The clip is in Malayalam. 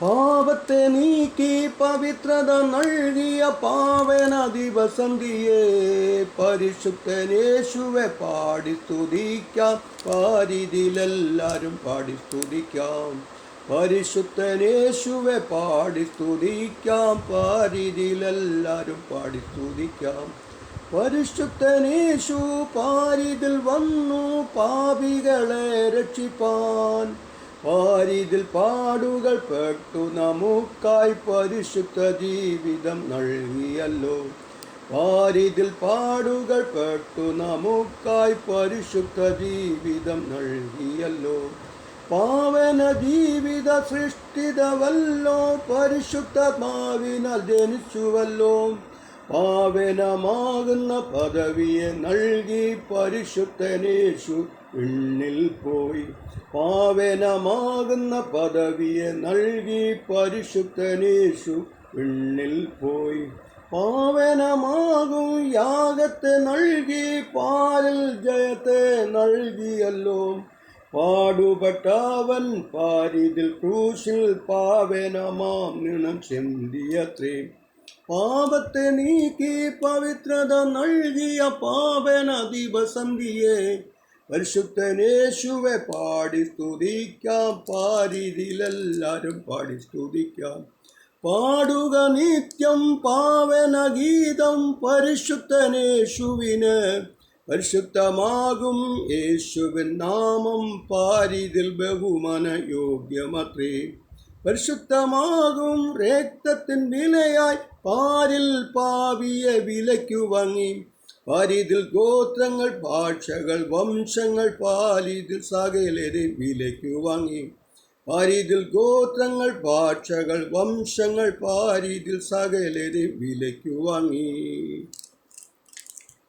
പാപത്തെ നീക്കി പവിത്രത നൽകിയ പാവന ദിവസന്ധിയെ പരിശുദ്ധനേശുവെ പാടി സ്തുതിക്കാം. പാരിതിലെല്ലാരും പാടി സ്തുതിക്കാം. പരിശുദ്ധനേശുവെ പാടി സ്തുതിക്കാം. പാരിതിലെല്ലാരും പാടി സ്തുതിക്കാം. പരിശുദ്ധനേശു പാരിതിൽ വന്നു പാപികളെ രക്ഷിപ്പാൻ. പാരിതിൽ പാടുകൾ പെട്ടു നമുക്കായി പരിശുദ്ധ ജീവിതം നൽകിയല്ലോ. പാരിതിൽ പാടുകൾ പെട്ടു നമുക്കായി പരിശുദ്ധ ജീവിതം നൽകിയല്ലോ. പാവന ജീവിത സൃഷ്ടിതവല്ലോ, പരിശുദ്ധാത്മാവിനാൽ ജനിച്ചുവല്ലോ. പാവനമാകുന്ന പദവിയെ നൽകി പരിശുദ്ധനേശു വിണ്ണിൽ പോയി. പാവനമാകുന്ന പദവിയെ നൽകി പരിശുദ്ധനേശു വിണ്ണിൽ പോയി. പാവനമാകും യാഗത്തെ നൽകി പാലിൽ ജയത്തെ നൽകിയല്ലോ. പാടുപെട്ടവൻ പാരിതിൽ ക്രൂശിൽ പാവനമാം നിണം ചിന്തിയത്രേ. പാപത്തെ നീക്കി പവിത്രത നൽകിയ പാവന ദിവസന്ധിയെ പരിശുദ്ധനേശുവെ പാടി സ്തുതിക്കാം. പാരിതിലെല്ലാരും പാടി സ്തുതിക്കാം. പാടുക നിത്യം പാവന ഗീതം പരിശുദ്ധനേശുവിന്. പരിശുദ്ധമാകും യേശുവിൻ നാമം പാരിതിൽ ബഹുമാന യോഗ്യമത്രേ. പരിശുദ്ധമാകും രക്തത്തിൻ വിലയായി പാരിൽ പാപിയെ വിലയ്ക്കു വാങ്ങി. പാരിതിൽ ഗോത്രങ്ങൾ ഭാഷകൾ വംശങ്ങൾ പാരിതിൽ സകലരെ വിലയ്ക്കു വാങ്ങി. പാരിതിൽ ഗോത്രങ്ങൾ ഭാഷകൾ വംശങ്ങൾ പാരിതിൽ സകലരെ വിലയ്ക്കു വാങ്ങി.